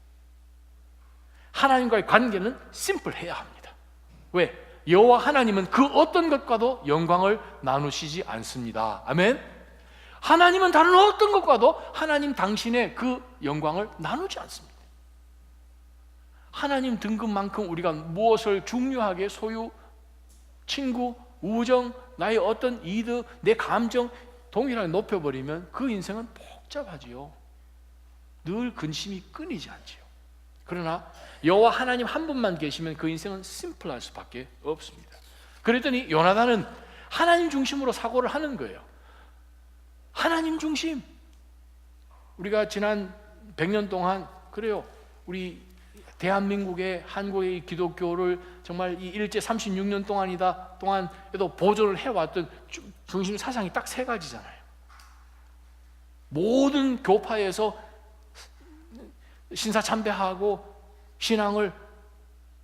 하나님과의 관계는 심플해야 합니다. 왜? 여호와 하나님은 그 어떤 것과도 영광을 나누시지 않습니다. 아멘. 하나님은 다른 어떤 것과도 하나님 당신의 그 영광을 나누지 않습니다. 하나님 등급만큼 우리가 무엇을 중요하게 소유, 친구, 우정, 나의 어떤 이득, 내 감정 동일하게 높여버리면 그 인생은 복잡하지요. 늘 근심이 끊이지 않지요. 그러나 여호와 하나님 한 분만 계시면 그 인생은 심플할 수밖에 없습니다. 그랬더니 요나단은 하나님 중심으로 사고를 하는 거예요. 하나님 중심. 우리가 지난 100년 동안 그래요. 우리 대한민국의 한국의 기독교를 정말 이 일제 36년 동안에도 보존을 해왔던 중심 사상이 딱 세 가지잖아요. 모든 교파에서 신사참배하고 신앙을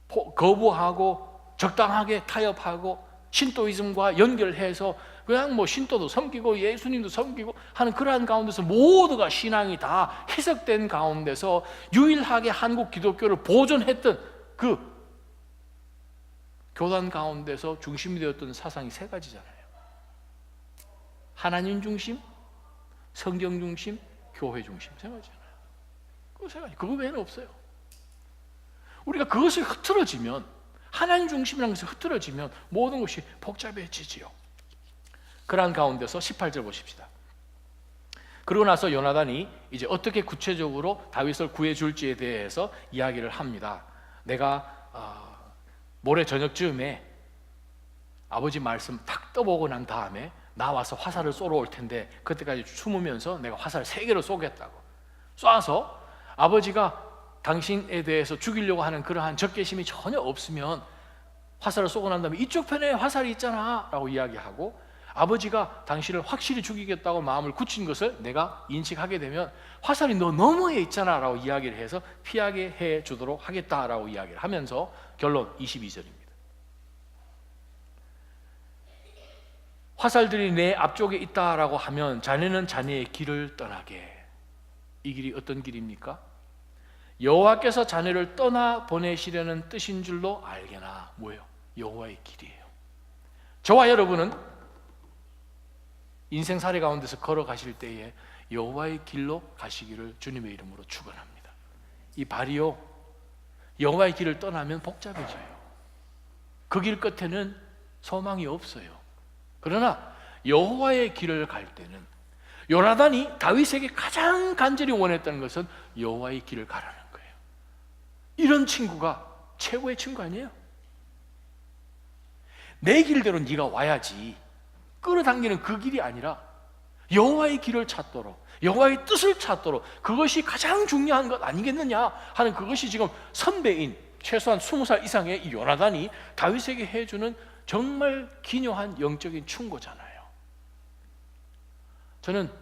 거부하고 적당하게 타협하고 신도이즘과 연결해서 그냥 뭐 신도도 섬기고 예수님도 섬기고 하는 그러한 가운데서 모두가 신앙이 다 해석된 가운데서 유일하게 한국 기독교를 보존했던 그 교단 가운데서 중심이 되었던 사상이 세 가지잖아요. 하나님 중심, 성경 중심, 교회 중심, 세 가지잖아요. 그 세 가지, 그거 외에는 없어요. 우리가 그것을 흐트러지면, 하나님 중심이라는 것을 흐트러지면 모든 것이 복잡해지지요. 그러한 가운데서 18절 보십시다. 그러고 나서 요나단이 이제 어떻게 구체적으로 다윗을 구해줄지에 대해서 이야기를 합니다. 내가 모레 저녁쯤에 아버지 말씀 탁 떠보고 난 다음에 나와서 화살을 쏘러 올 텐데 그때까지 숨으면서 내가 화살 3개를 쏘겠다고 쏴서 아버지가 당신에 대해서 죽이려고 하는 그러한 적개심이 전혀 없으면 화살을 쏘고 난 다음에 이쪽 편에 화살이 있잖아 라고 이야기하고, 아버지가 당신을 확실히 죽이겠다고 마음을 굳힌 것을 내가 인식하게 되면 화살이 너 너머에 있잖아 라고 이야기를 해서 피하게 해주도록 하겠다라고 이야기를 하면서 결론 22절입니다. 화살들이 내 앞쪽에 있다라고 하면 자네는 자네의 길을 떠나게. 이 길이 어떤 길입니까? 여호와께서 자네를 떠나 보내시려는 뜻인 줄로 알게나. 뭐예요? 여호와의 길이에요. 저와 여러분은 인생살이 가운데서 걸어가실 때에 여호와의 길로 가시기를 주님의 이름으로 축원합니다. 이 발이요, 여호와의 길을 떠나면 복잡해져요. 그 길 끝에는 소망이 없어요. 그러나 여호와의 길을 갈 때는, 요나단이 다윗에게 가장 간절히 원했던 것은 여호와의 길을 가라는 거예요. 이런 친구가 최고의 친구 아니에요? 내 길대로 네가 와야지. 끌어당기는 그 길이 아니라 여호와의 길을 찾도록, 여호와의 뜻을 찾도록, 그것이 가장 중요한 것 아니겠느냐 하는, 그것이 지금 선배인 최소한 20살 이상의 이 요나단이 다윗에게 해주는 정말 기묘한 영적인 충고잖아요. 저는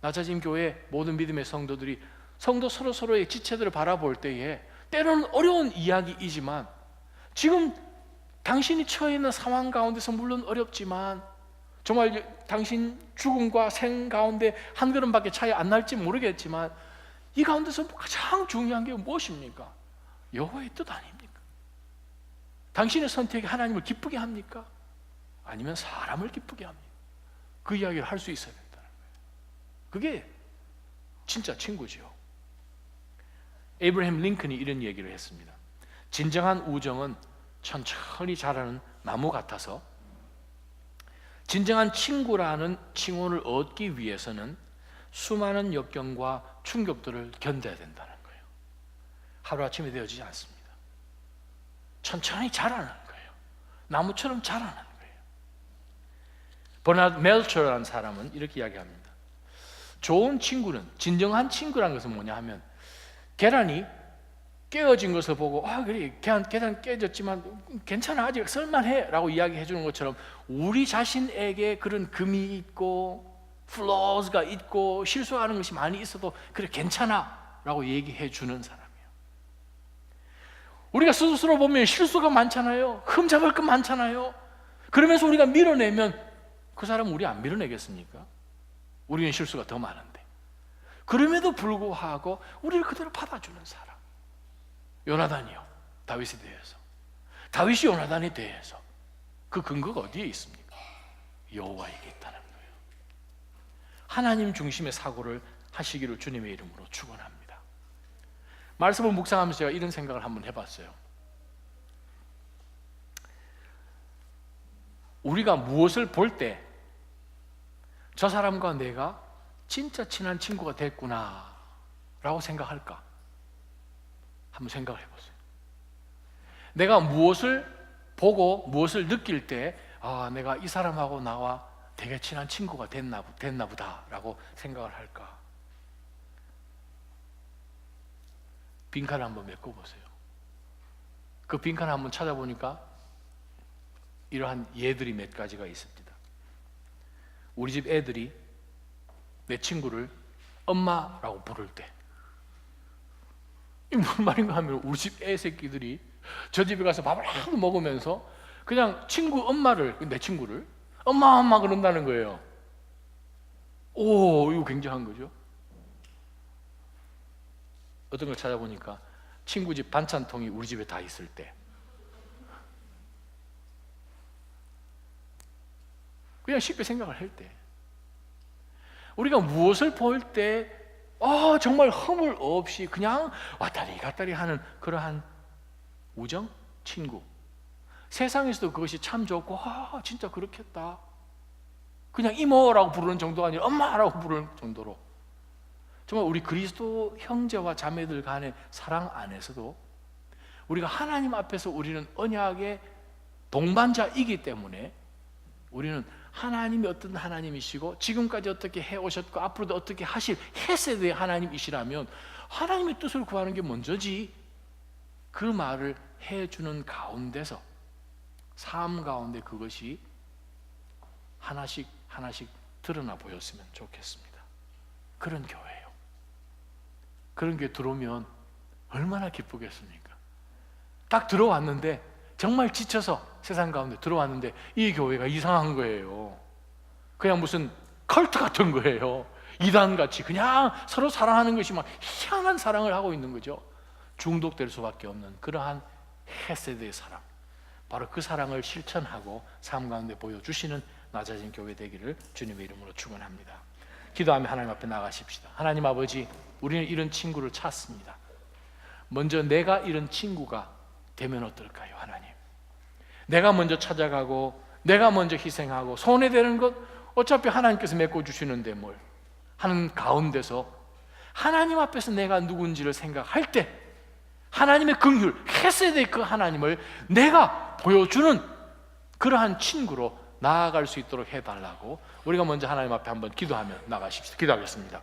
나자진 교회 모든 믿음의 성도들이 성도 서로의 지체들을 바라볼 때에 때로는 어려운 이야기이지만, 지금 당신이 처해 있는 상황 가운데서 물론 어렵지만 정말 당신 죽음과 생 가운데 한 걸음밖에 차이 안 날지 모르겠지만, 이 가운데서 가장 중요한 게 무엇입니까? 여호와의 뜻 아닙니까? 당신의 선택이 하나님을 기쁘게 합니까? 아니면 사람을 기쁘게 합니까? 그 이야기를 할 수 있어야 된다는 거예요. 그게 진짜 친구지요. 에이브러햄 링컨이 이런 얘기를 했습니다. 진정한 우정은 천천히 자라는 나무 같아서 진정한 친구라는 칭호를 얻기 위해서는 수많은 역경과 충격들을 견뎌야 된다는 거예요. 하루아침에 되어지지 않습니다. 천천히 자라는 거예요. 나무처럼 자라는 거예요. 버나드 멜처라는 사람은 이렇게 이야기합니다. 좋은 친구는, 진정한 친구라는 것은 뭐냐 하면, 계란이 깨어진 것을 보고 그래, 계란 깨졌지만 괜찮아, 아직 쓸만해 라고 이야기해 주는 것처럼, 우리 자신에게 그런 금이 있고 플로스가 있고 실수하는 것이 많이 있어도 그래 괜찮아 라고 얘기해 주는 사람이에요. 우리가 스스로 보면 실수가 많잖아요. 흠잡을 것 많잖아요. 그러면서 우리가 밀어내면 그 사람은 우리 안 밀어내겠습니까? 우리는 실수가 더 많은데. 그럼에도 불구하고 우리를 그대로 받아주는 사람, 요나단이요, 다윗에 대해서. 다윗이 요나단에 대해서 그 근거가 어디에 있습니까? 여호와에게 있다는 거예요. 하나님 중심의 사고를 하시기를 주님의 이름으로 축원합니다. 말씀을 묵상하면서 제가 이런 생각을 한번 해봤어요. 우리가 무엇을 볼 때 저 사람과 내가 진짜 친한 친구가 됐구나 라고 생각할까? 한번 생각을 해보세요. 내가 무엇을 보고 무엇을 느낄 때 내가 이 사람하고 나와 되게 친한 친구가 됐나 보다 라고 생각을 할까? 빈칸을 한번 메꿔보세요. 그 빈칸을 한번 찾아보니까 이러한 예들이 몇 가지가 있습니다. 우리 집 애들이 내 친구를 엄마라고 부를 때, 이게 무슨 말인가 하면, 우리 집 애 새끼들이 저 집에 가서 밥을 하도 먹으면서 그냥 친구 엄마를, 내 친구를 엄마 그런다는 거예요. 오, 이거 굉장한 거죠. 어떤 걸 찾아보니까 친구 집 반찬통이 우리 집에 다 있을 때, 그냥 쉽게 생각을 할 때, 우리가 무엇을 볼 때 정말 허물 없이 그냥 왔다리 갔다리 하는 그러한 우정, 친구, 세상에서도 그것이 참 좋고 진짜 그렇겠다, 그냥 이모라고 부르는 정도가 아니라 엄마라고 부르는 정도로 정말 우리 그리스도 형제와 자매들 간의 사랑 안에서도 우리가 하나님 앞에서 우리는 언약의 동반자이기 때문에 우리는 하나님이 어떤 하나님이시고 지금까지 어떻게 해오셨고 앞으로도 어떻게 하실 헤세드의 하나님이시라면 하나님의 뜻을 구하는 게 먼저지, 그 말을 해주는 가운데서 삶 가운데 그것이 하나씩 하나씩 드러나 보였으면 좋겠습니다. 그런 교회예요. 그런 교회 들어오면 얼마나 기쁘겠습니까? 딱 들어왔는데 정말 지쳐서 세상 가운데 들어왔는데 이 교회가 이상한 거예요. 그냥 무슨 컬트 같은 거예요. 이단같이 그냥 서로 사랑하는 것이 막 희한한 사랑을 하고 있는 거죠. 중독될 수밖에 없는 그러한 헤세드의 사랑, 바로 그 사랑을 실천하고 삶 가운데 보여주시는 낮아진 교회 되기를 주님의 이름으로 축원합니다. 기도하며 하나님 앞에 나가십시다. 하나님 아버지, 우리는 이런 친구를 찾습니다. 먼저 내가 이런 친구가 되면 어떨까요? 하나님, 내가 먼저 찾아가고 내가 먼저 희생하고 손해되는 것 어차피 하나님께서 메꿔주시는데 뭘 하는 가운데서 하나님 앞에서 내가 누군지를 생각할 때 하나님의 긍휼, 헤세드의 그 하나님을 내가 보여주는 그러한 친구로 나아갈 수 있도록 해달라고 우리가 먼저 하나님 앞에 한번 기도하며 나가십시다. 기도하겠습니다.